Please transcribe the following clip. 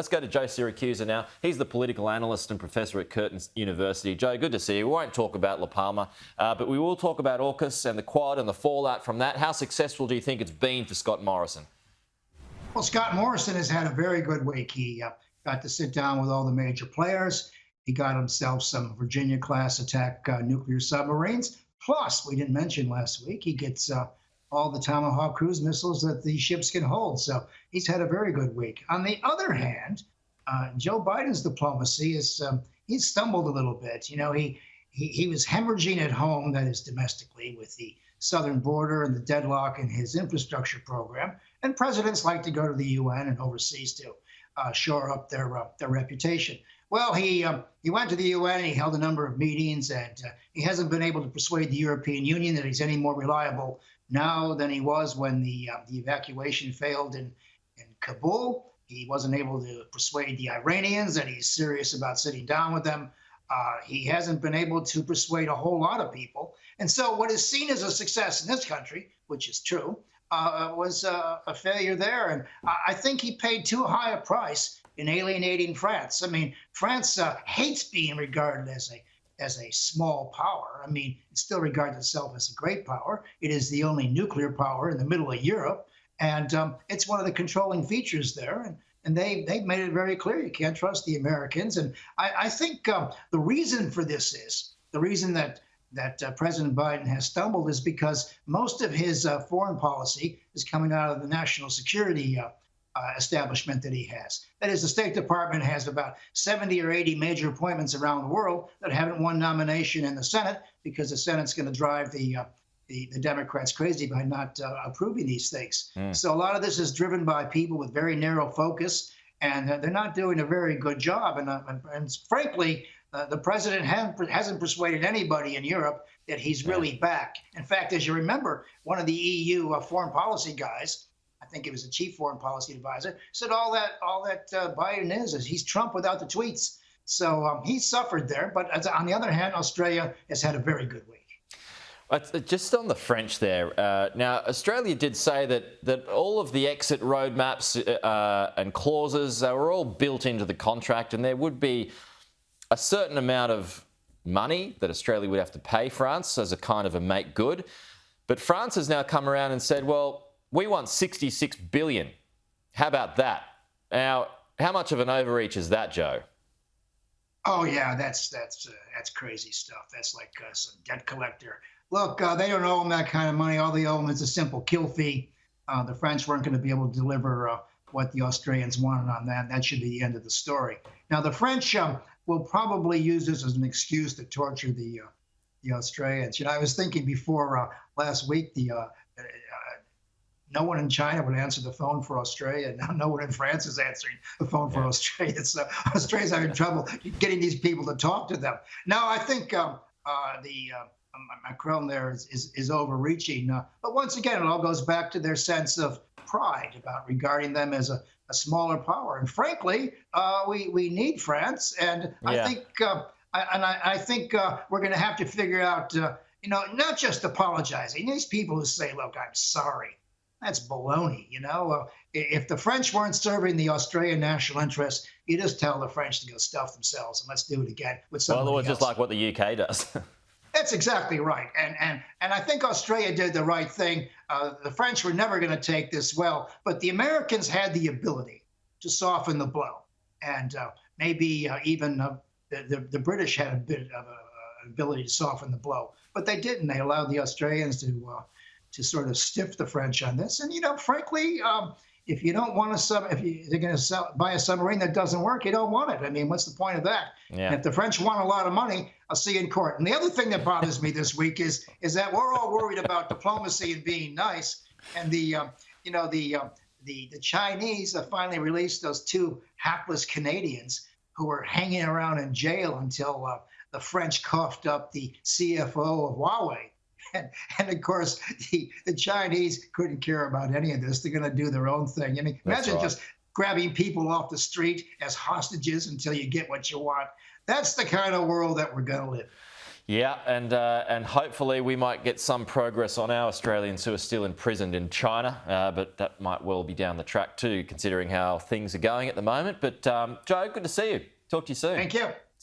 Let's go to Joe Siracusa now. He's the political analyst and professor at Curtin University. Joe, good to see you. We won't talk about La Palma, but we will talk about AUKUS and the Quad and the fallout from that. How successful do you think it's been for Scott Morrison? Well, Scott Morrison has had a very good week. He got to sit down with all the major players. He got himself some Virginia-class attack nuclear submarines. Plus, we didn't mention last week, he gets all the Tomahawk cruise missiles that the ships can hold. So he's had a very good week. On the other hand, Joe Biden's diplomacy is he's stumbled a little bit. You know, he was hemorrhaging at home, that is domestically, with the southern border and the deadlock in his infrastructure program. And presidents like to go to the UN and overseas to shore up their reputation. Well, he went to the UN and he held a number of meetings, and he hasn't been able to persuade the European Union that he's any more reliable now than he was when the evacuation failed in Kabul. He wasn't able to persuade the Iranians that he's serious about sitting down with them. He hasn't been able to persuade a whole lot of people. And so what is seen as a success in this country, which is true, was a failure there. And I think he paid too high a price in alienating France. I mean, France hates being regarded as a small power. I mean, it still regards itself as a great power. It is the only nuclear power in the middle of Europe. And it's one of the controlling features there. And they've made it very clear you can't trust the Americans. And I think the reason for this is, the reason that President Biden has stumbled is because most of his foreign policy is coming out of the national security establishment that he has. That is, the State Department has about 70 or 80 major appointments around the world that haven't won nomination in the Senate because the Senate's going to drive the Democrats crazy by not approving these things. So a lot of this is driven by people with very narrow focus, and they're not doing a very good job. And frankly, the president hasn't persuaded anybody in Europe that he's really back. In fact, as you remember, one of the EU foreign policy guys, I think it was the chief foreign policy advisor, said all that Biden is he's Trump without the tweets. So he suffered there. But on the other hand, Australia has had a very good week. Just on the French there, now Australia did say that all of the exit roadmaps and clauses were all built into the contract, and there would be a certain amount of money that Australia would have to pay France as a kind of a make good. But France has now come around and said, well, we want $66 billion. How about that? Now, how much of an overreach is that, Joe? Oh yeah, that's crazy stuff. That's like some debt collector. Look, they don't owe them that kind of money. All they owe them is a simple kill fee. The French weren't going to be able to deliver what the Australians wanted on that. That should be the end of the story. Now, the French will probably use this as an excuse to torture the Australians. You know, I was thinking before last week, no one in China would answer the phone for Australia. Now no one in France is answering the phone for Australia. So Australia's having trouble getting these people to talk to them. Now, I think Macron there is overreaching. But once again, it all goes back to their sense of pride about regarding them as a smaller power. And frankly, we need France. And I think we're going to have to figure out, not just apologizing. These people who say, look, I'm sorry. That's baloney, If the French weren't serving the Australian national interest, you just tell the French to go stuff themselves and let's do it again with somebody else. Well, just like what the UK does. That's exactly right. And I think Australia did the right thing. The French were never going to take this well, but the Americans had the ability to soften the blow. And maybe even the British had a bit of an ability to soften the blow, but they didn't. They allowed the Australians to sort of stiff the French on this. And, frankly, if you don't want if they're going to buy a submarine that doesn't work, you don't want it. I mean, what's the point of that? Yeah. And if the French want a lot of money, I'll see you in court. And the other thing that bothers me this week is that we're all worried about diplomacy and being nice. And the Chinese have finally released those two hapless Canadians who were hanging around in jail until the French coughed up the CFO of Huawei. And of course, the Chinese couldn't care about any of this. They're going to do their own thing. I mean, imagine just grabbing people off the street as hostages until you get what you want. That's the kind of world that we're going to live in. Yeah, and hopefully we might get some progress on our Australians who are still imprisoned in China, but that might well be down the track too, considering how things are going at the moment. But Joe, good to see you. Talk to you soon. Thank you.